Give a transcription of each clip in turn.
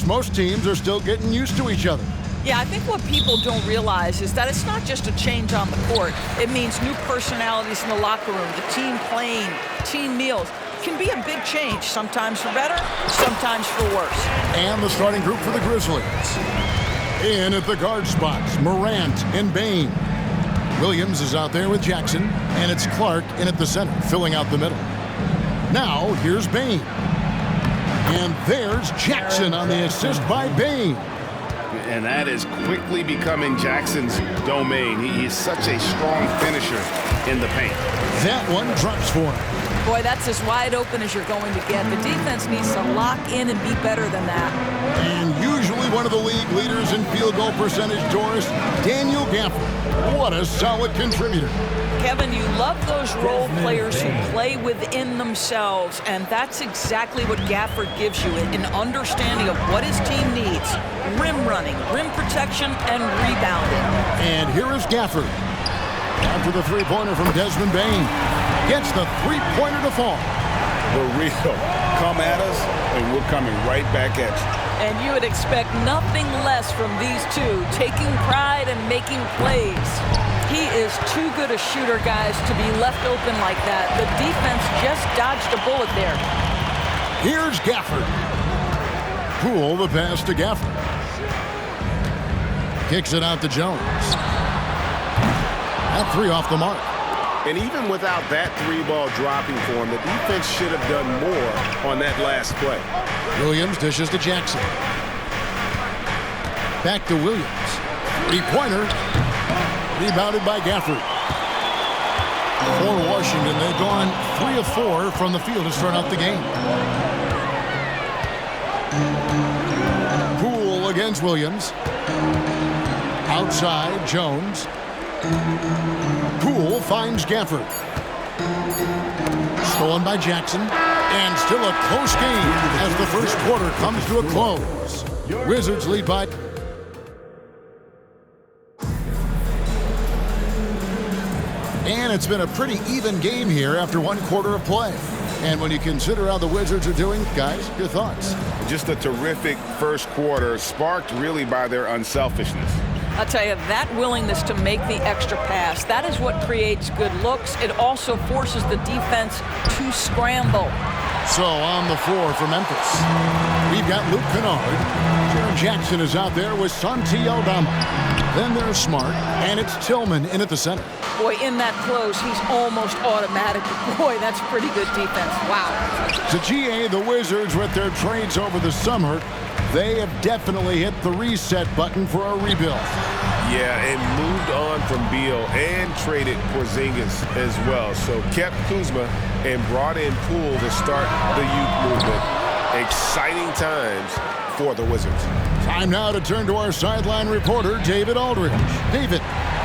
Most teams are still getting used to each other. Yeah, I think what people don't realize is that it's not just a change on the court. It means new personalities in the locker room, the team playing, team meals. Can be a big change, sometimes for better, sometimes for worse. And the starting group for the Grizzlies. In at the guard spots, Morant and Bane. Williams is out there with Jackson, and it's Clark in at the center, filling out the middle. Now, here's Bane. And there's Jackson on the assist by Bane. And that is quickly becoming Jackson's domain. He is such a strong finisher in the paint. That one drops for him. Boy, that's as wide open as you're going to get. The defense needs to lock in and be better than that. And usually one of the league leaders in field goal percentage, Doris, Daniel Gafford. What a solid contributor. Kevin, you love those role players who play within themselves, and that's exactly what Gafford gives you, an understanding of what his team needs. Rim running, rim protection, and rebounding. And here is Gafford. After the three-pointer from Desmond Bane. Gets the three-pointer to fall. For real. Come at us, and we're coming right back at you. And you would expect nothing less from these two, taking pride and making plays. He is too good a shooter, guys, to be left open like that. The defense just dodged a bullet there. Here's Gafford. Poole the pass to Gafford. Kicks it out to Jones. That three off the mark. And even without that three-ball dropping for him, the defense should have done more on that last play. Williams dishes to Jackson. Back to Williams. Three-pointer. Rebounded by Gafford. For Washington, they've gone 3 of 4 from the field to start out the game. Poole against Williams. Outside, Jones. Poole finds Gafford. Stolen by Jackson. And still a close game as the first quarter comes to a close. Wizards lead by... And it's been a pretty even game here after one quarter of play. And when you consider how the Wizards are doing, guys, your thoughts? Just a terrific first quarter, sparked really by their unselfishness. I'll tell you, that willingness to make the extra pass, that is what creates good looks. It also forces the defense to scramble. So on the floor for Memphis, we've got Luke Kennard. Jaren Jackson is out there with Santi Aldama. Then there's Smart, and it's Tillman in at the center. Boy, in that close, he's almost automatic. Boy, that's pretty good defense. Wow. To GA, the Wizards, with their trades over the summer, they have definitely hit the reset button for a rebuild. Yeah, and moved on from Beal and traded Porzingis as well. So kept Kuzma and brought in Poole to start the youth movement. Exciting times for the Wizards. Time now to turn to our sideline reporter, David Aldridge. David.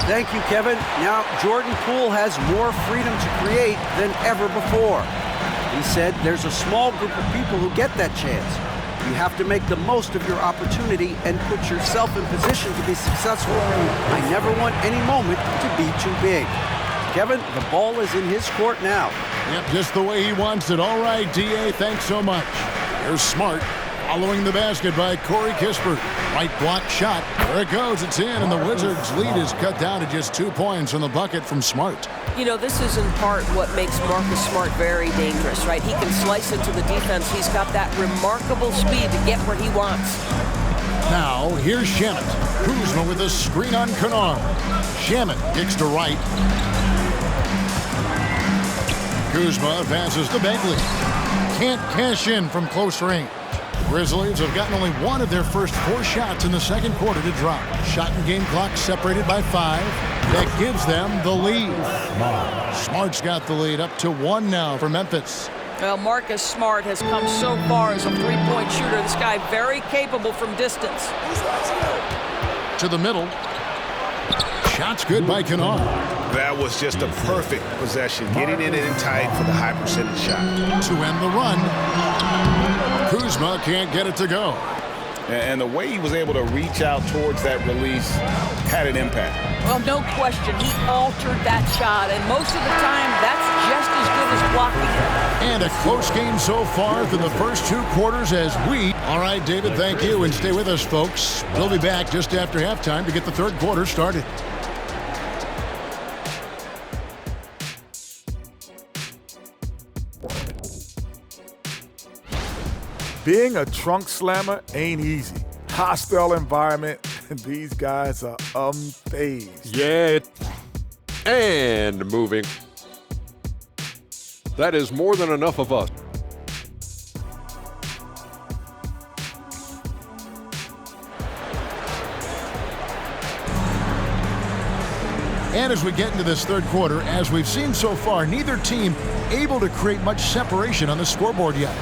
Thank you, Kevin. Now, Jordan Poole has more freedom to create than ever before. He said there's a small group of people who get that chance. You have to make the most of your opportunity and put yourself in position to be successful. I never want any moment to be too big. Kevin, the ball is in his court now. Yep, just the way he wants it. All right, D.A., thanks so much. Here's Smart. Following the basket by Corey Kispert. Right block shot. There it goes. It's in, and the Wizards' lead is cut down to just 2 points on the bucket from Smart. You know, this is in part what makes Marcus Smart very dangerous, right? He can slice into the defense. He's got that remarkable speed to get where he wants. Now, here's Shamet. Kuzma with a screen on Kennard. Shamet kicks to right. Kuzma passes to Begley. Can't cash in from close range. Grizzlies have gotten only one of their first 4 shots in the second quarter to drop. Shot and game clock separated by 5. That gives them the lead. Smart's got the lead up to 1 now for Memphis. Well, Marcus Smart has come so far as a three-point shooter. This guy very capable from distance. To the middle. Shot's good by Kennard. That was just a perfect possession, getting it in tight for the high percentage shot. To end the run. Kuzma can't get it to go. And the way he was able to reach out towards that release had an impact. Well, no question. He altered that shot, and most of the time, that's just as good as blocking it. And a close game so far through the first 2 quarters as we... All right, David, thank you, and stay with us, folks. We'll be back just after halftime to get the third quarter started. Being a trunk slammer ain't easy. Hostile environment, and these guys are unfazed. Yeah, and moving. That is more than enough of us. And as we get into this third quarter, as we've seen so far, neither team able to create much separation on the scoreboard yet.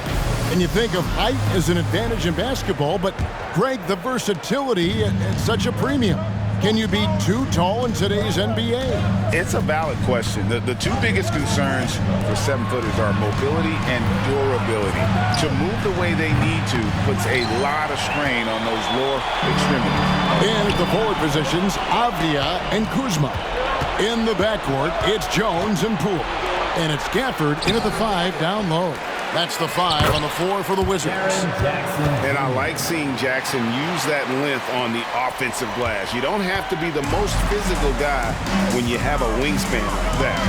And you think of height as an advantage in basketball, but Greg, the versatility at such a premium. Can you be too tall in today's NBA? It's a valid question. The 2 biggest concerns for 7-footers are mobility and durability. To move the way they need to puts a lot of strain on those lower extremities. And at the forward positions, Avdia and Kuzma. In the backcourt, it's Jones and Poole. And it's Gafford in at the 5 down low. That's the 5 on the floor for the Wizards. And I like seeing Jackson use that length on the offensive glass. You don't have to be the most physical guy when you have a wingspan like that.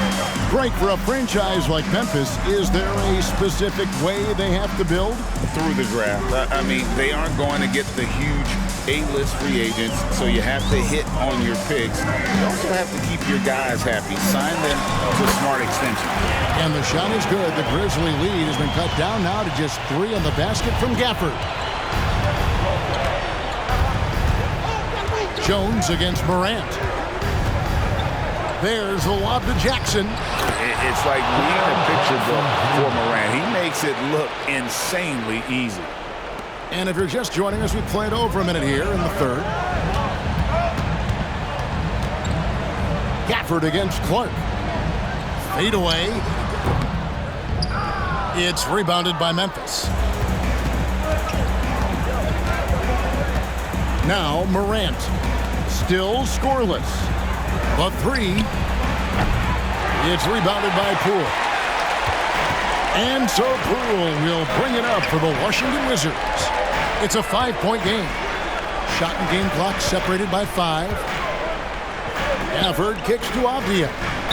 Frank, for a franchise like Memphis, is there a specific way they have to build? Through the draft. I mean, they aren't going to get the huge A-list free agents, so you have to hit on your picks. You also have to keep your guys happy. Sign them to smart extensions. And the shot is good. The Grizzly lead has been cut down now to just 3 on the basket from Gafford. Jones against Morant. There's the lob to Jackson. It's like reading a picture book for Morant. He makes it look insanely easy. And if you're just joining us, we played over a minute here in the third. Gafford against Clark. Fade away. It's rebounded by Memphis. Now Morant. Still scoreless. But 3. It's rebounded by Poole. And so Poole will bring it up for the Washington Wizards. It's a 5-point game. Shot and game clock separated by 5. Gafford kicks to Avdia.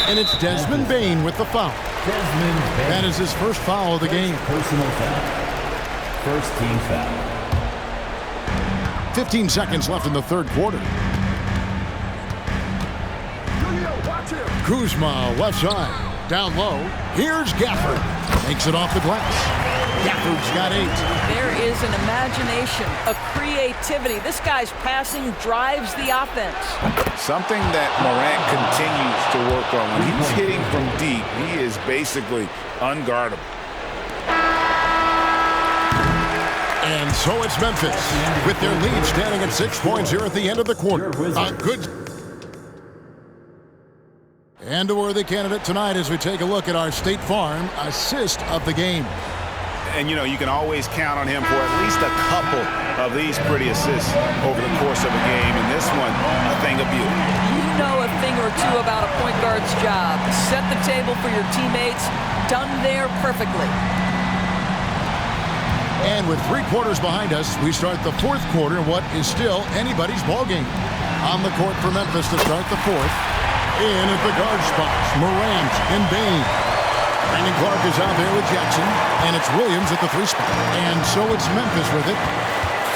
And it's Desmond Bane with the foul. That is his first foul of the game. Personal foul. First team foul. 15 seconds left in the third quarter. Kuzma left side. Down low. Here's Gafford. Makes it off the glass. Gafford's got 8. There is an imagination, a creativity. This guy's passing drives the offense. Something that Morant continues to work on. When he's hitting from deep, he is basically unguardable. And so it's Memphis with their lead standing at 6 points here at the end of the quarter. A good... And a worthy candidate tonight as we take a look at our State Farm assist of the game. And, you know, you can always count on him for at least a couple of these pretty assists over the course of a game. And this one, a thing of beauty. You know a thing or two about a point guard's job. Set the table for your teammates. Done there perfectly. And with 3 quarters behind us, we start the fourth quarter in what is still anybody's ballgame. On the court for Memphis to start the fourth. In at the guard spots, Morant and Bane. Brandon Clark is out there with Jackson, and it's Williams at the 3 spot. And so it's Memphis with it,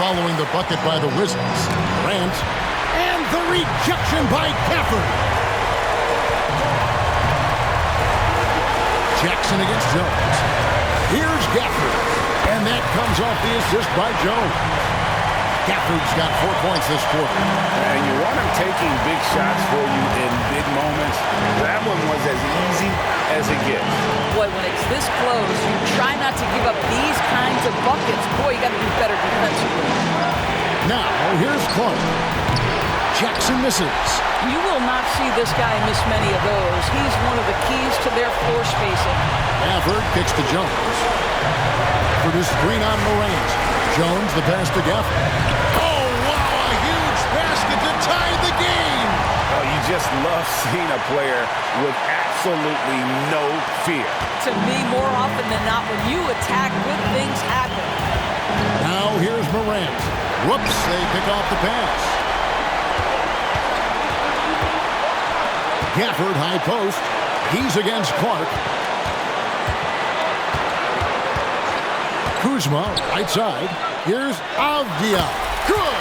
following the bucket by the Wizards. Morant, and the rejection by Gafford. Jackson against Jones. Here's Gafford, and that comes off the assist by Jones. Gafford's got 4 points this quarter. And you want him taking big shots for you in big moments. That one was as easy as it gets. Boy, when it's this close, you try not to give up these kinds of buckets. Boy, you got to do better defensively. Now, here's Clark. Jackson misses. You will not see this guy miss many of those. He's one of the keys to their floor spacing. Gafford kicks to Jones. For this screen on Morant. Jones, the pass to Gafford. just love seeing a player with absolutely no fear. To me, more often than not, when you attack, good things happen. Now here's Morant. Whoops, they pick off the pass. Gafford, high post. He's against Clark. Kuzma, right side. Here's Avdia. Good!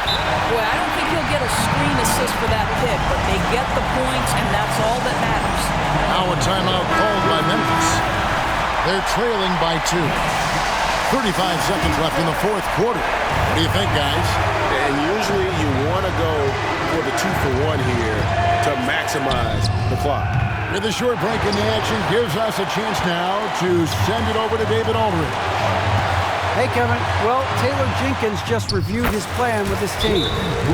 Boy, I don't think he'll get a screen assist for that pick, but they get the points, and that's all that matters. Now a timeout called by Memphis. They're trailing by 2. 35 seconds left in the fourth quarter. What do you think, guys? And usually you want to go for the 2-for-1 here to maximize the clock. With a short break in the action, gives us a chance now to send it over to David Aldridge. Hey, Kevin. Well, Taylor Jenkins just reviewed his plan with his team.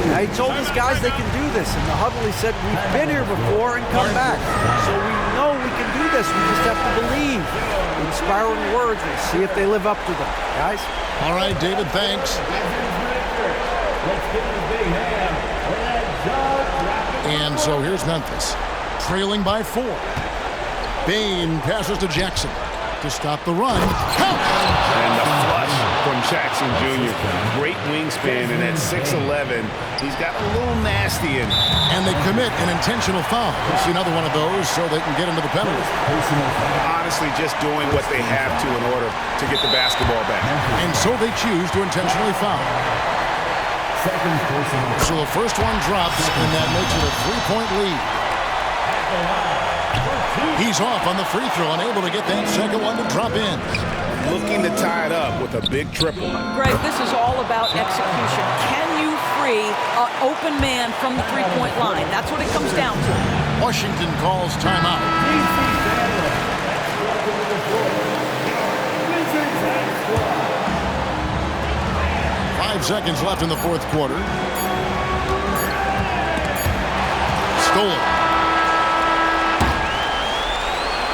Now, he told his guys they can do this. In the huddle, he said, we've been here before and come back. So we know we can do this. We just have to believe. Inspiring words. We'll see if they live up to them. Guys? All right, David, thanks. And so here's Memphis, trailing by 4. Bane passes to Jackson to stop the run. And the flush from Jackson Jr. Great wingspan, and at 6'11", he's got a little nasty in. And they commit an intentional foul. We'll see another one of those so they can get into the penalty. Honestly, just doing what they have to in order to get the basketball back. And so they choose to intentionally foul. So the first one drops, and that makes it a 3-point lead. He's off on the free throw, unable to get that second one to drop in. Looking to tie it up with a big triple. Greg, this is all about execution. Can you free an open man from the three-point line? That's what it comes down to. Washington calls timeout. 5 seconds left in the fourth quarter. Stolen.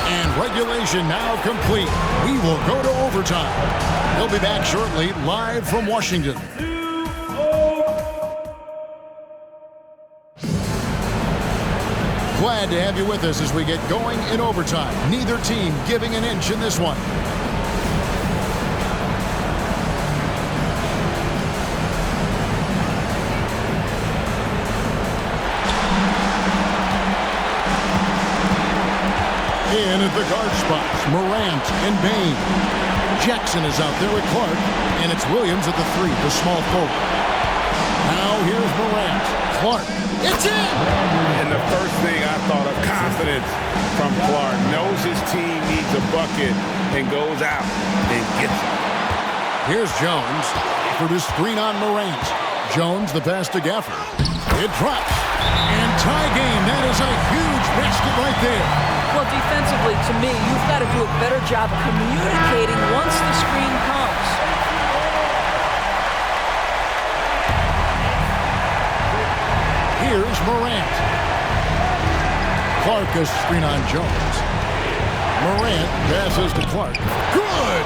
And regulation now complete. We will go to overtime. They'll be back shortly, live from Washington. Glad to have you with us as we get going in overtime. Neither team giving an inch in this one. In at the guard spots, Morant and Bane. Jackson is out there with Clark, and it's Williams at the 3, the small forward. Now here's Morant. Clark, it's in! And the first thing I thought of, confidence from Clark. Knows his team needs a bucket and goes out and gets it. Here's Jones for the screen on Morant. Jones, the pass to Gafford. It drops. And tie game. That is a huge basket right there. Well, defensively, to me, you've got to do a better job communicating once the screen comes. Here's Morant. Clark goes screen on Jones. Morant passes to Clark. Good!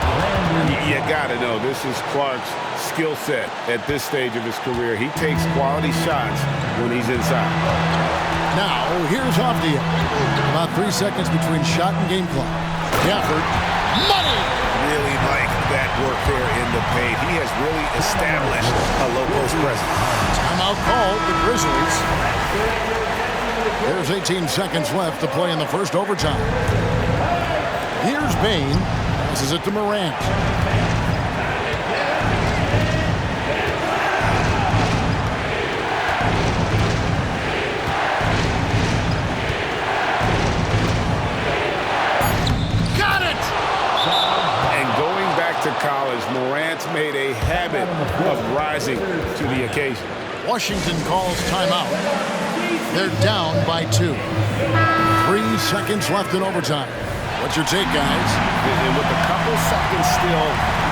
You got to know, this is Clark's skill set at this stage of his career. He takes quality shots when he's inside. Now, here's Avdia. About 3 seconds between shot and game clock. Gafford. Money! Really like that work there in the paint. He has really established a low post presence. Timeout called, the Grizzlies. There's 18 seconds left to play in the first overtime. Here's Bane. Passes it to Morant. To college, Morant's made a habit of rising to the occasion. Washington calls timeout. They're down by 2. 3 seconds left in overtime. What's your take, guys? And with a couple seconds still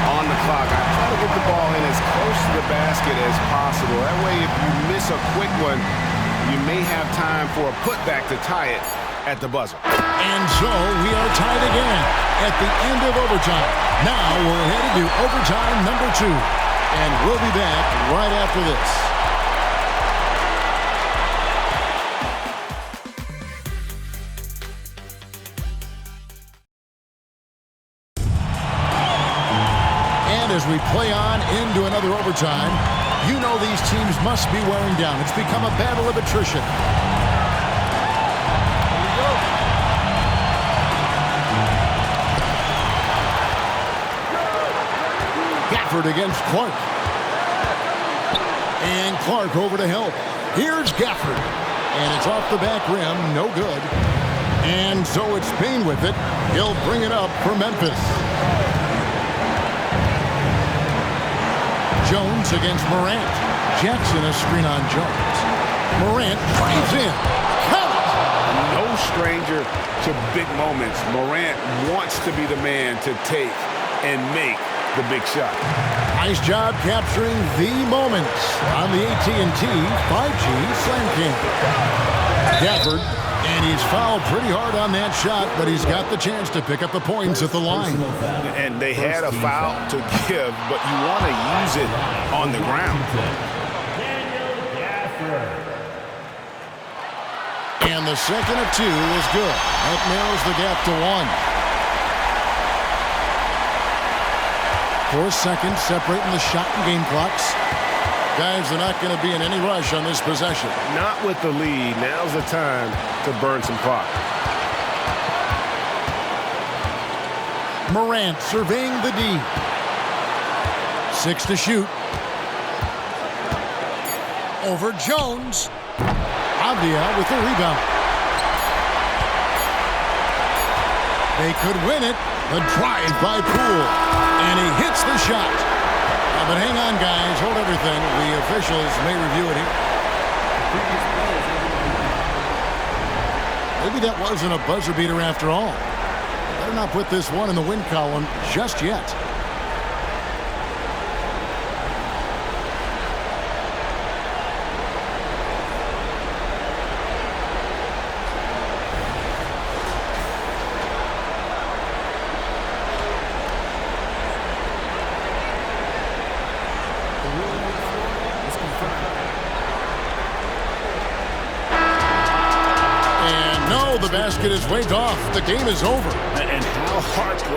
on the clock, I try to get the ball in as close to the basket as possible. That way, if you miss a quick one, you may have time for a putback to tie it at the buzzer. And so we are tied again at the end of overtime. Now we're headed to overtime number 2. And we'll be back right after this. play on into another overtime. You know these teams must be wearing down. It's become a battle of attrition. Gafford against Clark. And Clark over to help. Here's Gafford. And it's off the back rim. No good. And so it's Payne with it. He'll bring it up for Memphis. Jones against Morant. Jackson a screen on Jones. Morant drives in. Count it! No stranger to big moments. Morant wants to be the man to take and make the big shot. Nice job capturing the moments on the AT&T 5G Slam King. Gafford, and he's fouled pretty hard on that shot, but he's got the chance to pick up the points at the line. And they had a foul to give, but you want to use it on the ground. And the second of two is good. That narrows the gap to 1. 4 seconds separating the shot and game clocks. Guys are not going to be in any rush on this possession. Not with the lead. Now's the time to burn some clock. Morant surveying the D. 6 to shoot. Over Jones. Avdia with the rebound. They could win it. The drive by Poole. And he hits the shot. But hang on, guys. Hold everything. The officials may review it here. Maybe that wasn't a buzzer beater after all. Better not put this one in the win column just yet. The basket is waved off. The game is over. And how hard